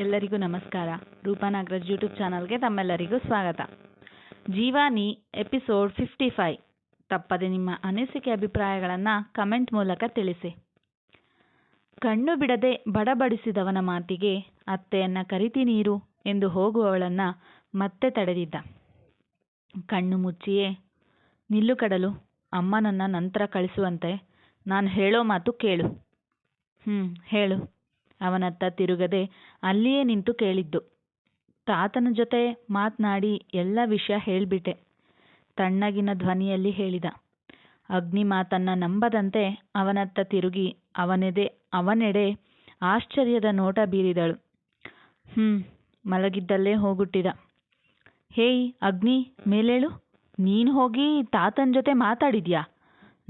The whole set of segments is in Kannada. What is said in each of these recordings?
ಎಲ್ಲರಿಗೂ ನಮಸ್ಕಾರ. ರೂಪಾ ನಾಗರಾಜ್ ಯೂಟ್ಯೂಬ್ ಚಾನಲ್ಗೆ ತಮ್ಮೆಲ್ಲರಿಗೂ ಸ್ವಾಗತ. ಜೀವಾನಿ ಎಪಿಸೋಡ್ 55. ತಪ್ಪದೆ ನಿಮ್ಮ ಅನಿಸಿಕೆ ಅಭಿಪ್ರಾಯಗಳನ್ನು ಕಮೆಂಟ್ ಮೂಲಕ ತಿಳಿಸಿ. ಕಣ್ಣು ಬಿಡದೆ ಬಡಬಡಿಸಿದವನ ಮಾತಿಗೆ ಅತ್ತೆಯನ್ನ ಕರಿತೀನೀರು ಎಂದು ಹೋಗುವವಳನ್ನು ಮತ್ತೆ ತಡೆದಿದ್ದ. ಕಣ್ಣು ಮುಚ್ಚಿಯೇ, ನಿಲ್ಲು ಕಡಲು, ಅಮ್ಮನನ್ನು ನಂತರ ಕಳಿಸುವಂತೆ, ನಾನು ಹೇಳೋ ಮಾತು ಕೇಳು. ಹೇಳು. ಅವನತ್ತ ತಿರುಗದೆ ಅಲ್ಲಿಯೇ ನಿಂತು ಕೇಳಿದ್ದು. ತಾತನ ಜೊತೆ ಮಾತನಾಡಿ ಎಲ್ಲ ವಿಷಯ ಹೇಳಿಬಿಟ್ಟೆ, ತಣ್ಣಗಿನ ಧ್ವನಿಯಲ್ಲಿ ಹೇಳಿದ. ಅಗ್ನಿ ಮಾತನ್ನ ನಂಬದಂತೆ ಅವನತ್ತ ತಿರುಗಿ ಅವನೆಡೆ ಆಶ್ಚರ್ಯದ ನೋಟ ಬೀರಿದಳು. ಮಲಗಿದ್ದಲ್ಲೇ ಹೋಗುಟ್ಟಿದ. ಹೇಯ್ ಅಗ್ನಿ, ಮೇಲೇಳು. ನೀನು ಹೋಗಿ ತಾತನ ಜೊತೆ ಮಾತಾಡಿದ್ಯಾ?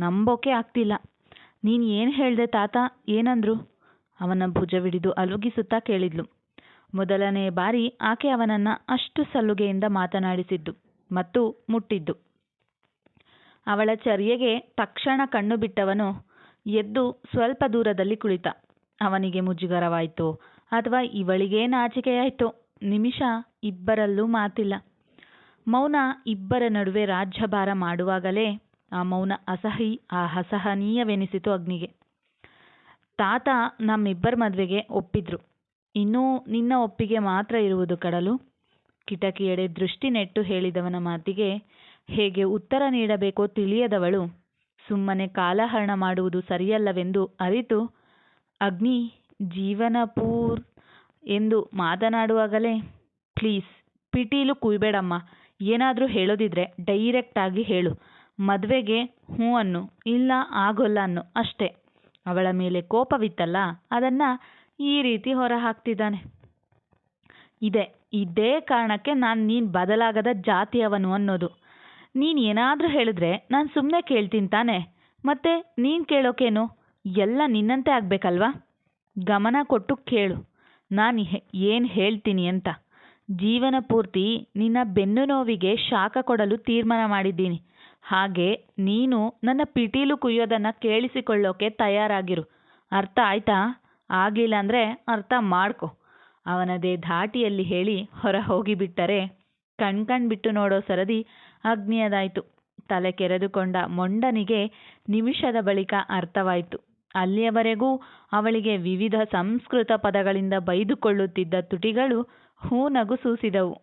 ನಂಬೋಕೆ ಆಗ್ತಿಲ್ಲ. ನೀನು ಏನು ಹೇಳ್ದೆ ತಾತ? ಏನಂದ್ರು? ಅವನ ಭುಜವಿಡಿದು ಅಲುಗಿಸುತ್ತಾ ಕೇಳಿದ್ಲು. ಮೊದಲನೇ ಬಾರಿ ಆಕೆ ಅವನನ್ನು ಅಷ್ಟು ಸಲುಗೆಯಿಂದ ಮಾತನಾಡಿಸಿದ್ದು ಮತ್ತು ಮುಟ್ಟಿದ್ದು. ಅವಳ ಚರ್ಯೆಗೆ ತಕ್ಷಣ ಕಣ್ಣು ಬಿಟ್ಟವನು ಎದ್ದು ಸ್ವಲ್ಪ ದೂರದಲ್ಲಿ ಕುಳಿತ. ಅವನಿಗೆ ಮುಜುಗರವಾಯಿತೋ ಅಥವಾ ಇವಳಿಗೇ ನಾಚಿಕೆಯಾಯಿತೋ, ನಿಮಿಷ ಇಬ್ಬರಲ್ಲೂ ಮಾತಿಲ್ಲ. ಮೌನ ಇಬ್ಬರ ನಡುವೆ ರಾಜ್ಯಭಾರ ಮಾಡುವಾಗಲೇ ಆ ಮೌನ ಅಸಹನೀಯವೆನಿಸಿತು ಅಗ್ನಿಗೆ. ತಾತ ನಮ್ಮಿಬ್ಬರ ಮದುವೆಗೆ ಒಪ್ಪಿದ್ರು. ಇನ್ನೂ ನಿನ್ನ ಒಪ್ಪಿಗೆ ಮಾತ್ರ ಇರುವುದು ಕಡಲು. ಕಿಟಕಿಯೆಡೆ ದೃಷ್ಟಿ ನೆಟ್ಟು ಹೇಳಿದವನ ಮಾತಿಗೆ ಹೇಗೆ ಉತ್ತರ ನೀಡಬೇಕೋ ತಿಳಿಯದವಳು ಸುಮ್ಮನೆ ಕಾಲಹರಣ ಮಾಡುವುದು ಸರಿಯಲ್ಲವೆಂದು ಅರಿತು, ಅಗ್ನಿ ಜೀವನಪೂರ್ ಎಂದು ಮಾತನಾಡುವಾಗಲೇ, ಪ್ಲೀಸ್ ಪಿಟೀಲು ಕುಯ್ಬೇಡಮ್ಮ, ಏನಾದರೂ ಹೇಳೋದಿದ್ರೆ ಡೈರೆಕ್ಟಾಗಿ ಹೇಳು. ಮದುವೆಗೆ ಹ್ಞೂ ಅನ್ನು, ಇಲ್ಲ ಆಗೋಲ್ಲ ಅನ್ನು ಅಷ್ಟೇ. ಅವಳ ಮೇಲೆ ಕೋಪವಿತ್ತಲ್ಲ, ಅದನ್ನು ಈ ರೀತಿ ಹೊರ ಹಾಕ್ತಿದ್ದಾನೆ. ಇದೇ ಕಾರಣಕ್ಕೆ ನೀನು ಬದಲಾಗದ ಜಾತಿಯವನು ಅನ್ನೋದು. ನೀನು ಏನಾದರೂ ಹೇಳಿದ್ರೆ ನಾನು ಸುಮ್ಮನೆ ಕೇಳ್ತೀನಿ ತಾನೆ? ಮತ್ತೆ ನೀನು ಕೇಳೋಕೇನು? ಎಲ್ಲ ನಿನ್ನಂತೆ ಆಗಬೇಕಲ್ವಾ? ಗಮನ ಕೊಟ್ಟು ಕೇಳು ನಾನು ಏನು ಹೇಳ್ತೀನಿ ಅಂತ. ಜೀವನ ಪೂರ್ತಿ ನಿನ್ನ ಬೆನ್ನು ನೋವಿಗೆ ಶಾಖ ಕೊಡಲು ತೀರ್ಮಾನ ಮಾಡಿದ್ದೀನಿ. ಹಾಗೆ ನೀನು ನನ್ನ ಪಿಟೀಲು ಕುಯ್ಯೋದನ್ನು ಕೇಳಿಸಿಕೊಳ್ಳೋಕೆ ತಯಾರಾಗಿರು. ಅರ್ಥ ಆಯ್ತಾ? ಆಗಲಿಲ್ಲ ಅಂದರೆ ಅರ್ಥ ಮಾಡ್ಕೊ. ಅವನದೇ ಧಾಟಿಯಲ್ಲಿ ಹೇಳಿ ಹೊರ ಹೋಗಿಬಿಟ್ಟರೆ ಕಣ್ಬಿಟ್ಟು ನೋಡೋ ಸರದಿ ಅಗ್ನಿಯದಾಯಿತು. ತಲೆ ಕೆರೆದುಕೊಂಡ ಮೊಂಡನಿಗೆ ನಿಮಿಷದ ಬಳಿಕ ಅರ್ಥವಾಯಿತು. ಅಲ್ಲಿಯವರೆಗೂ ಅವಳಿಗೆ ವಿವಿಧ ಸಂಸ್ಕೃತ ಪದಗಳಿಂದ ಬೈದುಕೊಳ್ಳುತ್ತಿದ್ದ ತುಟಿಗಳು ಹೂನಗು ಸೂಸಿದವು.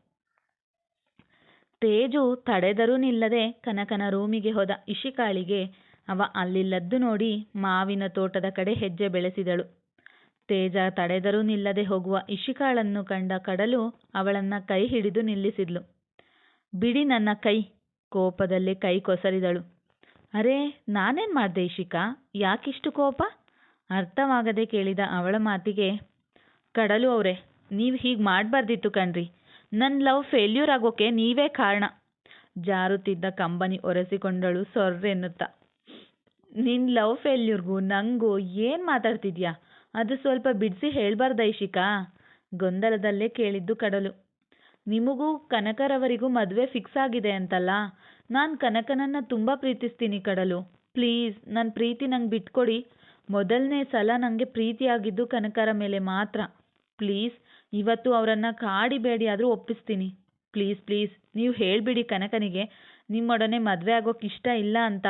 ತೇಜು ತಡೆದರೂ ನಿಲ್ಲದೆ ಕನಕನ ರೂಮಿಗೆ ಹೋದ ಇಶಿಕಾಳಿಗೆ ಅವ ಅಲ್ಲಿಲ್ಲದ್ದು ನೋಡಿ ಮಾವಿನ ತೋಟದ ಕಡೆ ಹೆಜ್ಜೆ ಬೆಳೆಸಿದಳು. ತೇಜ ತಡೆದರೂ ನಿಲ್ಲದೆ ಹೋಗುವ ಇಶಿಕಾಳನ್ನು ಕಂಡ ಕಡಲು ಅವಳನ್ನು ಕೈ ಹಿಡಿದು ನಿಲ್ಲಿಸಿದ್ಲು. ಬಿಡಿ ನನ್ನ ಕೈ, ಕೋಪದಲ್ಲಿ ಕೈ ಕೊಸರಿದಳು. ಅರೇ, ನಾನೇನು ಮಾಡಿದೆ ಇಶಿಕಾ? ಯಾಕಿಷ್ಟು ಕೋಪ? ಅರ್ಥವಾಗದೆ ಕೇಳಿದ ಅವಳ ಮಾತಿಗೆ, ಕಡಲು ಅವರೇ, ನೀವು ಹೀಗೆ ಮಾಡಬಾರ್ದಿತ್ತು ಕಣ್ರಿ. ನನ್ನ ಲವ್ ಫೇಲ್ಯೂರ್ ಆಗೋಕೆ ನೀವೇ ಕಾರಣ. ಜಾರುತ್ತಿದ್ದ ಕಂಬನಿ ಒರೆಸಿಕೊಂಡಳು ಸೊರ್ರೆನ್ನುತ್ತಾ. ನಿನ್ನ ಲವ್ ಫೇಲ್ಯೂರ್ಗೂ ನಂಗೂ ಏನು ಮಾತಾಡ್ತಿದ್ಯಾ? ಅದು ಸ್ವಲ್ಪ ಬಿಡಿಸಿ ಹೇಳ್ಬಾರ್ದ ಇಶಿಕಾ? ಗೊಂದಲದಲ್ಲೇ ಕೇಳಿದ್ದು ಕಡಲು. ನಿಮಗೂ ಕನಕರವರಿಗೂ ಮದುವೆ ಫಿಕ್ಸ್ ಆಗಿದೆ ಅಂತಲ್ಲ? ನಾನು ಕನಕನನ್ನು ತುಂಬ ಪ್ರೀತಿಸ್ತೀನಿ ಕಡಲು. ಪ್ಲೀಸ್ ನನ್ನ ಪ್ರೀತಿ ನಂಗೆ ಬಿಟ್ಕೊಡಿ. ಮೊದಲನೇ ಸಲ ನನಗೆ ಪ್ರೀತಿಯಾಗಿದ್ದು ಕನಕರ ಮೇಲೆ ಮಾತ್ರ. ಪ್ಲೀಸ್ ಇವತ್ತು ಅವರನ್ನು ಕಾಡಿಬೇಡಿ ಆದರೂ ಒಪ್ಪಿಸ್ತೀನಿ. ಪ್ಲೀಸ್ ಪ್ಲೀಸ್ ನೀವು ಹೇಳಿಬಿಡಿ ಕನಕನಿಗೆ ನಿಮ್ಮೊಡನೆ ಮದುವೆ ಆಗೋಕೆ ಇಷ್ಟ ಇಲ್ಲ ಅಂತ.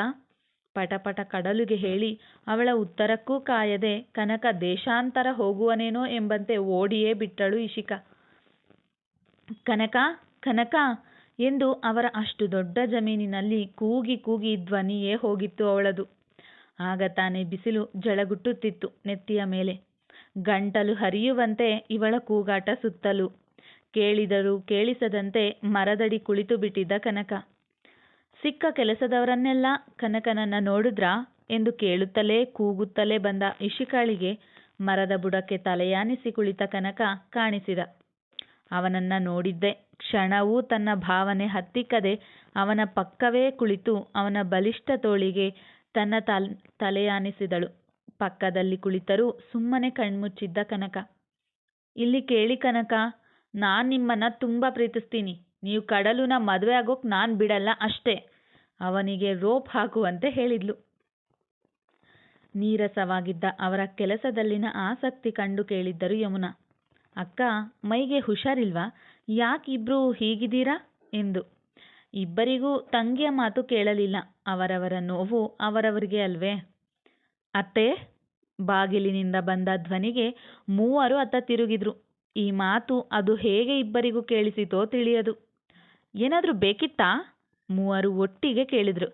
ಪಟಪಟ ಕಡಲಿಗೆ ಹೇಳಿ ಅವಳ ಉತ್ತರಕ್ಕೂ ಕಾಯದೆ ಕನಕ ದೇಶಾಂತರ ಹೋಗುವನೇನೋ ಎಂಬಂತೆ ಓಡಿಯೇ ಬಿಟ್ಟಳು ಇಶಿಕಾ. ಕನಕ ಕನಕ ಎಂದು ಅವರ ಅಷ್ಟು ದೊಡ್ಡ ಜಮೀನಿನಲ್ಲಿ ಕೂಗಿ ಕೂಗಿ ಧ್ವನಿಯೇ ಹೋಗಿತ್ತು ಅವಳದು. ಆಗ ತಾನೇ ಬಿಸಿಲು ಜಳಗುಟ್ಟುತ್ತಿತ್ತು ನೆತ್ತಿಯ ಮೇಲೆ. ಗಂಟಲು ಹರಿಯುವಂತೆ ಇವಳ ಕೂಗಾಟ ಸುತ್ತಲೂ. ಕೇಳಿದರೂ ಕೇಳಿಸದಂತೆ ಮರದಡಿ ಕುಳಿತು ಬಿಟ್ಟಿದ್ದ ಕನಕ. ಸಿಕ್ಕ ಕೆಲಸದವರನ್ನೆಲ್ಲ ಕನಕನನ್ನು ನೋಡಿದ್ರಾ ಎಂದು ಕೇಳುತ್ತಲೇ ಕೂಗುತ್ತಲೇ ಬಂದ ಇಶಿಕಾಳಿಗೆ ಮರದ ಬುಡಕ್ಕೆ ತಲೆಯಾನಿಸಿ ಕುಳಿತ ಕನಕ ಕಾಣಿಸಿದ. ಅವನನ್ನು ನೋಡಿದ್ದೆ ಕ್ಷಣವೂ ತನ್ನ ಭಾವನೆ ಹತ್ತಿಕ್ಕದೆ ಅವನ ಪಕ್ಕವೇ ಕುಳಿತು ಅವನ ಬಲಿಷ್ಠ ತೋಳಿಗೆ ತನ್ನ ತಲೆಯಾನಿಸಿದಳು. ಪಕ್ಕದಲ್ಲಿ ಕುಳಿತರೂ ಸುಮ್ಮನೆ ಕಣ್ಮುಚ್ಚಿದ್ದ ಕನಕ. ಇಲ್ಲಿ ಕೇಳಿ ಕನಕ, ನಾನು ನಿಮ್ಮನ್ನು ತುಂಬ ಪ್ರೀತಿಸ್ತೀನಿ. ನೀವು ಕಡಲುನ ಮದುವೆ ಆಗೋಕೆ ನಾನು ಬಿಡಲ್ಲ ಅಷ್ಟೇ. ಅವನಿಗೆ ರೋಪ್ ಹಾಕುವಂತೆ ಹೇಳಿದ್ಲು. ನೀರಸವಾಗಿದ್ದ ಅವರ ಕೆಲಸದಲ್ಲಿನ ಆಸಕ್ತಿ ಕಂಡು ಕೇಳಿದ್ದರು ಯಮುನಾ. ಅಕ್ಕ, ಮೈಗೆ ಹುಷಾರಿಲ್ವಾ? ಯಾಕಿಬ್ರು ಹೀಗಿದ್ದೀರಾ ಎಂದು. ಇಬ್ಬರಿಗೂ ತಂಗಿಯ ಮಾತು ಕೇಳಲಿಲ್ಲ. ಅವರವರ ನೋವು ಅವರವರಿಗೆ ಅಲ್ವೇ. ಅತ್ತೆ, ಬಾಗಿಲಿನಿಂದ ಬಂದ ಧ್ವನಿಗೆ ಮೂವರು ಅತ್ತ ತಿರುಗಿದ್ರು. ಈ ಮಾತು ಅದು ಹೇಗೆ ಇಬ್ಬರಿಗೂ ಕೇಳಿಸಿತೋ ತಿಳಿಯದು. ಏನಾದರೂ ಬೇಕಿತ್ತಾ? ಮೂವರು ಒಟ್ಟಿಗೆ ಕೇಳಿದ್ರು.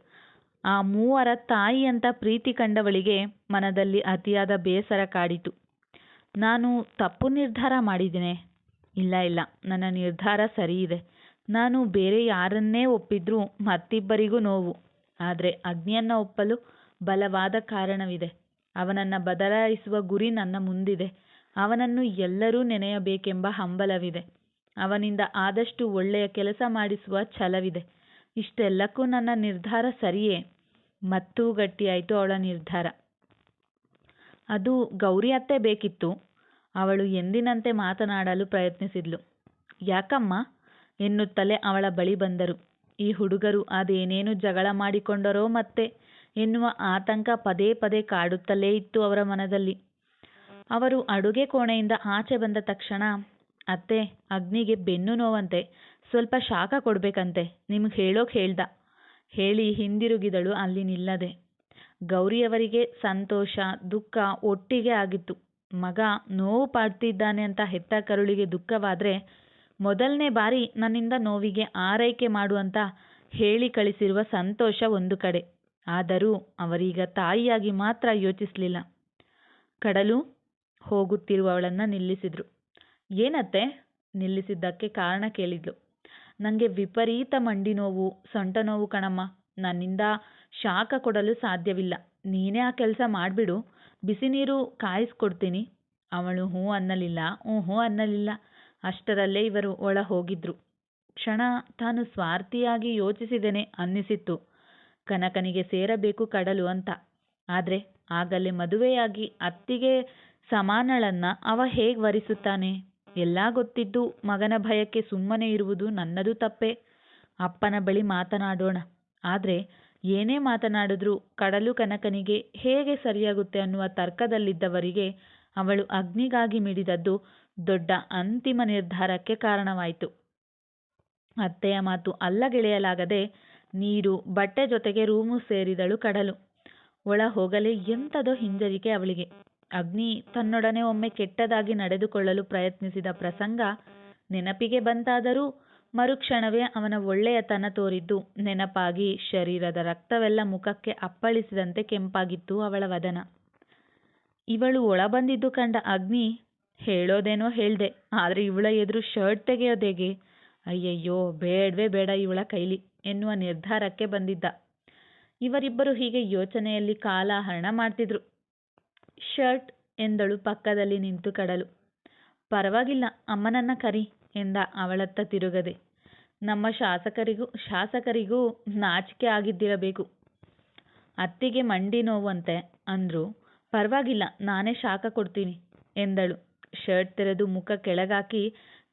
ಆ ಮೂವರ ತಾಯಿ ಅಂತ ಪ್ರೀತಿ ಕಂಡವಳಿಗೆ ಮನದಲ್ಲಿ ಅತಿಯಾದ ಬೇಸರ ಕಾಡಿತು. ನಾನು ತಪ್ಪು ನಿರ್ಧಾರ ಮಾಡಿದ್ದೇನೆ. ಇಲ್ಲ ಇಲ್ಲ, ನನ್ನ ನಿರ್ಧಾರ ಸರಿ ಇದೆ. ನಾನು ಬೇರೆ ಯಾರನ್ನೇ ಒಪ್ಪಿದ್ರೂ ಮತ್ತಿಬ್ಬರಿಗೂ ನೋವು. ಆದರೆ ಅಗ್ನಿಯನ್ನು ಒಪ್ಪಲು ಬಲವಾದ ಕಾರಣವಿದೆ. ಅವನನ್ನು ಬದಲಾಯಿಸುವ ಗುರಿ ನನ್ನ ಮುಂದಿದೆ. ಅವನನ್ನು ಎಲ್ಲರೂ ನೆನೆಯಬೇಕೆಂಬ ಹಂಬಲವಿದೆ. ಅವನಿಂದ ಆದಷ್ಟು ಒಳ್ಳೆಯ ಕೆಲಸ ಮಾಡಿಸುವ ಛಲವಿದೆ. ಇಷ್ಟೆಲ್ಲಕ್ಕೂ ನನ್ನ ನಿರ್ಧಾರ ಸರಿಯೇ? ಮತ್ತೂ ಗಟ್ಟಿಯಾಯಿತು ಅವಳ ನಿರ್ಧಾರ. ಅದು ಗೌರಿ ಅತ್ತೆ ಬೇಕಿತ್ತು. ಅವಳು ಎಂದಿನಂತೆ ಮಾತನಾಡಲು ಪ್ರಯತ್ನಿಸಿದ್ಲು. ಯಾಕಮ್ಮ ಎನ್ನುತ್ತಲೇ ಅವಳ ಬಳಿ ಬಂದರು. ಈ ಹುಡುಗರು ಅದೇನೇನು ಜಗಳ ಮಾಡಿಕೊಂಡರೋ ಮತ್ತೆ ಎನ್ನುವ ಆತಂಕ ಪದೇ ಪದೇ ಕಾಡುತ್ತಲೇ ಇತ್ತು ಅವರ ಮನದಲ್ಲಿ. ಅವರು ಅಡುಗೆ ಕೋಣೆಯಿಂದ ಆಚೆ ಬಂದ ತಕ್ಷಣ, ಅತ್ತೆ, ಅಗ್ನಿಗೆ ಬೆನ್ನು ನೋವಂತೆ, ಸ್ವಲ್ಪ ಶಾಖ ಕೊಡಬೇಕಂತೆ, ನಿಮಗೆ ಹೇಳೋಕೆ ಹೇಳ್ದ ಹೇಳಿ ಹಿಂದಿರುಗಿದಳು ಅಲ್ಲಿ ನಿಲ್ಲದೆ. ಗೌರಿಯವರಿಗೆ ಸಂತೋಷ ದುಃಖ ಒಟ್ಟಿಗೆ ಆಗಿತ್ತು. ಮಗ ನೋವು ಪಾಡ್ತಿದ್ದಾನೆ ಅಂತ ಹೆತ್ತ ಕರುಳಿಗೆ ದುಃಖವಾದರೆ, ಮೊದಲನೇ ಬಾರಿ ನನ್ನಿಂದ ನೋವಿಗೆ ಆರೈಕೆ ಮಾಡುವಂತ ಹೇಳಿ ಕಳಿಸಿರುವ ಸಂತೋಷ ಒಂದು ಕಡೆ. ಆದರೂ ಅವರೀಗ ತಾಯಿಯಾಗಿ ಮಾತ್ರ ಯೋಚಿಸಲಿಲ್ಲ. ಕಡಲು ಹೋಗುತ್ತಿರುವವಳನ್ನು ನಿಲ್ಲಿಸಿದ್ರು. ಏನತ್ತೆ? ನಿಲ್ಲಿಸಿದ್ದಕ್ಕೆ ಕಾರಣ ಕೇಳಿದ್ಲು. ನನಗೆ ವಿಪರೀತ ಮಂಡಿ ನೋವು, ಸೊಂಟ ನೋವು ಕಣಮ್ಮ. ನನ್ನಿಂದ ಶಾಖ ಕೊಡಲು ಸಾಧ್ಯವಿಲ್ಲ. ನೀನೇ ಆ ಕೆಲಸ ಮಾಡಿಬಿಡು. ಬಿಸಿ ನೀರು ಕಾಯಿಸ್ಕೊಡ್ತೀನಿ. ಅವಳು ಹ್ಞೂ ಅನ್ನಲಿಲ್ಲ, ಹ್ಞೂ ಅನ್ನಲಿಲ್ಲ. ಅಷ್ಟರಲ್ಲೇ ಇವರು ಒಳ ಹೋಗಿದ್ರು. ಕ್ಷಣ ತಾನು ಸ್ವಾರ್ಥಿಯಾಗಿ ಯೋಚಿಸಿದ್ದೇನೆ ಅನ್ನಿಸಿತ್ತು. ಕನಕನಿಗೆ ಸೇರಬೇಕು ಕಡಲು ಅಂತ. ಆದರೆ ಆಗಲೇ ಮದುವೆಯಾಗಿ ಅತ್ತಿಗೆ ಸಮಾನಳನ್ನ ಅವ ಹೇಗೆ ವರಿಸುತ್ತಾನೆ? ಎಲ್ಲ ಗೊತ್ತಿದ್ದು ಮಗನ ಭಯಕ್ಕೆ ಸುಮ್ಮನೆ ಇರುವುದು ನನ್ನದು ತಪ್ಪೇ. ಅಪ್ಪನ ಬಳಿ ಮಾತನಾಡೋಣ. ಆದರೆ ಏನೇ ಮಾತನಾಡಿದ್ರೂ ಕಡಲು ಕನಕನಿಗೆ ಹೇಗೆ ಸರಿಯಾಗುತ್ತೆ ಅನ್ನುವ ತರ್ಕದಲ್ಲಿದ್ದವರಿಗೆ ಅವಳು ಅಗ್ನಿಗಾಗಿ ಮಿಡಿದದ್ದು ದೊಡ್ಡ ಅಂತಿಮ ನಿರ್ಧಾರಕ್ಕೆ ಕಾರಣವಾಯಿತು. ಅತ್ತೆಯ ಮಾತು ಅಲ್ಲಗೆಳೆಯಲಾಗದೆ ನೀರು ಬಟ್ಟೆ ಜೊತೆಗೆ ರೂಮು ಸೇರಿದಳು ಕಡಲು. ಒಳ ಹೋಗಲೇ ಎಂಥದೋ ಹಿಂಜರಿಕೆ ಅವಳಿಗೆ. ಅಗ್ನಿ ತನ್ನೊಡನೆ ಒಮ್ಮೆ ಕೆಟ್ಟದಾಗಿ ನಡೆದುಕೊಳ್ಳಲು ಪ್ರಯತ್ನಿಸಿದ ಪ್ರಸಂಗ ನೆನಪಿಗೆ ಬಂತಾದರೂ ಮರುಕ್ಷಣವೇ ಅವನ ಒಳ್ಳೆಯತನ ತೋರಿದ್ದು ನೆನಪಾಗಿ ಶರೀರದ ರಕ್ತವೆಲ್ಲ ಮುಖಕ್ಕೆ ಅಪ್ಪಳಿಸಿದಂತೆ ಕೆಂಪಾಗಿತ್ತು ಅವಳ ವದನ. ಇವಳು ಒಳ ಬಂದಿದ್ದು ಕಂಡ ಅಗ್ನಿ, ಹೇಳೋದೇನೋ ಹೇಳ್ದೆ, ಆದರೆ ಇವಳ ಎದುರು ಶರ್ಟ್ ತೆಗೆಯೋದೇಗೆ? ಅಯ್ಯಯ್ಯೋ, ಬೇಡವೇ ಬೇಡ ಇವಳ ಕೈಲಿ ಎನ್ನುವ ನಿರ್ಧಾರಕ್ಕೆ ಬಂದಿದ್ದ. ಇವರಿಬ್ಬರು ಹೀಗೆ ಯೋಚನೆಯಲ್ಲಿ ಕಾಲಹರಣ ಮಾಡ್ತಿದ್ರು. ಶರ್ಟ್ ಎಂದಳು ಪಕ್ಕದಲ್ಲಿ ನಿಂತು ಕಡಲು. ಪರವಾಗಿಲ್ಲ, ಅಮ್ಮನನ್ನ ಕರಿ ಎಂದ ಅವಳತ್ತ ತಿರುಗದೆ. ನಮ್ಮ ಶಾಸಕರಿಗೂ ನಾಚಿಕೆ ಆಗಿದ್ದಿರಬೇಕು. ಅತ್ತಿಗೆ ಮಂಡಿ ನೋವಂತೆ ಅಂದ್ರು. ಪರವಾಗಿಲ್ಲ, ನಾನೇ ಶಾಖ ಕೊಡ್ತೀನಿ ಎಂದಳು. ಶರ್ಟ್ ತೆರೆದು ಮುಖ ಕೆಳಗಾಕಿ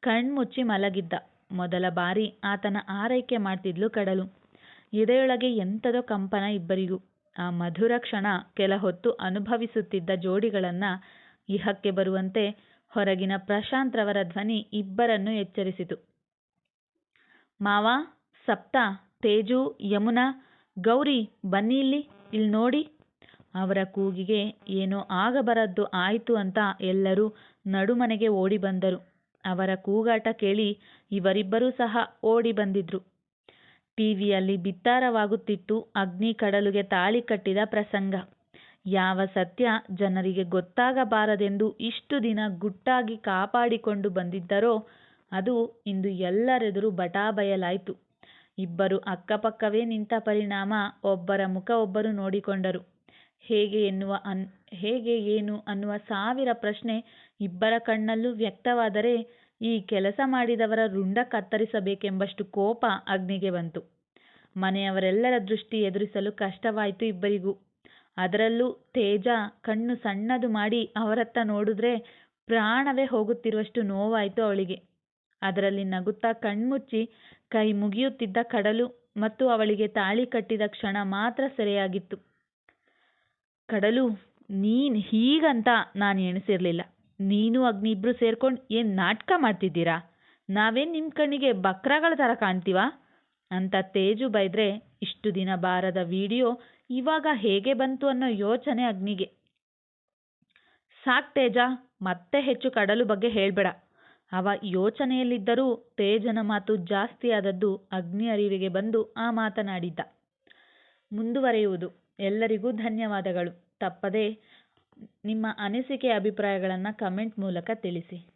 ಕಣ್ಮುಚ್ಚಿ ಮಲಗಿದ್ದ. ಮೊದಲ ಬಾರಿ ಆತನ ಆರೈಕೆ ಮಾಡ್ತಿದ್ಲು ಕಡಲು. ಎದೆಯೊಳಗೆ ಎಂಥದೋ ಕಂಪನ ಇಬ್ಬರಿಗೂ. ಆ ಮಧುರ ಕ್ಷಣ ಕೆಲ ಹೊತ್ತು ಅನುಭವಿಸುತ್ತಿದ್ದ ಜೋಡಿಗಳನ್ನ ಇಹಕ್ಕೆ ಬರುವಂತೆ ಹೊರಗಿನ ಪ್ರಶಾಂತ್ ರವರ ಧ್ವನಿ ಇಬ್ಬರನ್ನು ಎಚ್ಚರಿಸಿತು. ಮಾವ, ಸಪ್ತ, ತೇಜು, ಯಮುನಾ, ಗೌರಿ, ಬನ್ನಿ ಇಲ್ಲಿ ನೋಡಿ. ಅವರ ಕೂಗಿಗೆ ಏನೋ ಆಗಬರದ್ದು ಆಯಿತು ಅಂತ ಎಲ್ಲರೂ ನಡುಮನೆಗೆ ಓಡಿ ಬಂದರು. ಅವರ ಕೂಗಾಟ ಕೇಳಿ ಇವರಿಬ್ಬರೂ ಸಹ ಓಡಿ ಬಂದಿದ್ರು. ಟಿವಿಯಲ್ಲಿ ಬಿತ್ತಾರವಾಗುತ್ತಿತ್ತು ಅಗ್ನಿ ಕಡಲುಗೆ ತಾಳಿ ಕಟ್ಟಿದ ಪ್ರಸಂಗ. ಯಾವ ಸತ್ಯ ಜನರಿಗೆ ಗೊತ್ತಾಗಬಾರದೆಂದು ಇಷ್ಟು ದಿನ ಗುಟ್ಟಾಗಿ ಕಾಪಾಡಿಕೊಂಡು ಬಂದಿದ್ದರೋ ಅದು ಇಂದು ಎಲ್ಲರೆದುರು ಬಟಾಬಯಲಾಯಿತು. ಇಬ್ಬರು ಅಕ್ಕಪಕ್ಕವೇ ನಿಂತ ಪರಿಣಾಮ ಒಬ್ಬರ ಮುಖ ಒಬ್ಬರು ನೋಡಿಕೊಂಡರು. ಹೇಗೆ ಏನು ಅನ್ನುವ ಸಾವಿರ ಪ್ರಶ್ನೆ ಇಬ್ಬರ ಕಣ್ಣಲ್ಲೂ ವ್ಯಕ್ತವಾದರೆ ಈ ಕೆಲಸ ಮಾಡಿದವರ ರುಂಡ ಕತ್ತರಿಸಬೇಕೆಂಬಷ್ಟು ಕೋಪ ಅಗ್ನಿಗೆ ಬಂತು. ಮನೆಯವರೆಲ್ಲರ ದೃಷ್ಟಿ ಎದುರಿಸಲು ಕಷ್ಟವಾಯಿತು ಇಬ್ಬರಿಗೂ. ಅದರಲ್ಲೂ ತೇಜ ಕಣ್ಣು ಸಣ್ಣದು ಮಾಡಿ ಅವರತ್ತ ನೋಡಿದ್ರೆ ಪ್ರಾಣವೇ ಹೋಗುತ್ತಿರುವಷ್ಟು ನೋವಾಯಿತು ಅವಳಿಗೆ. ಅದರಲ್ಲಿ ನಗುತ್ತಾ ಕಣ್ಮುಚ್ಚಿ ಕೈ ಮುಗಿಯುತ್ತಿದ್ದ ಕಡಲು ಮತ್ತು ಅವಳಿಗೆ ತಾಳಿ ಕಟ್ಟಿದ ಕ್ಷಣ ಮಾತ್ರ ಸೆರೆಯಾಗಿತ್ತು. ಕಡಲು, ನೀನ್ ಹೀಗಂತ ನಾನು ಎಣಿಸಿರ್ಲಿಲ್ಲ. ನೀನು ಅಗ್ನಿ ಇಬ್ರು ಸೇರ್ಕೊಂಡು ಏನು ನಾಟಕ ಮಾಡ್ತಿದ್ದೀರಾ? ನಾವೇನು ನಿಮ್ಮ ಕಣ್ಣಿಗೆ ಬಕ್ರಾಗಳ ಥರ ಕಾಣ್ತೀವಾ ಅಂತ ತೇಜು ಬೈದ್ರೆ, ಇಷ್ಟು ದಿನ ಬಾರದ ವಿಡಿಯೋ ಇವಾಗ ಹೇಗೆ ಬಂತು ಅನ್ನೋ ಯೋಚನೆ ಅಗ್ನಿಗೆ. ಸಾಕ್ ತೇಜ, ಮತ್ತೆ ಹೆಚ್ಚು ಕಡಲು ಬಗ್ಗೆ ಹೇಳ್ಬೇಡ. ಅವ ಯೋಚನೆಯಲ್ಲಿದ್ದರೂ ತೇಜನ ಮಾತು ಜಾಸ್ತಿ ಆದದ್ದು ಅಗ್ನಿ ಅರಿವಿಗೆ ಬಂದು ಆ ಮಾತನಾಡಿದ್ದ. ಮುಂದುವರೆಯುವುದು. ಎಲ್ಲರಿಗೂ ಧನ್ಯವಾದಗಳು. ತಪ್ಪದೇ ನಿಮ್ಮ ಅನಿಸಿಕೆ ಅಭಿಪ್ರಾಯಗಳನ್ನು ಕಮೆಂಟ್ ಮೂಲಕ ತಿಳಿಸಿ.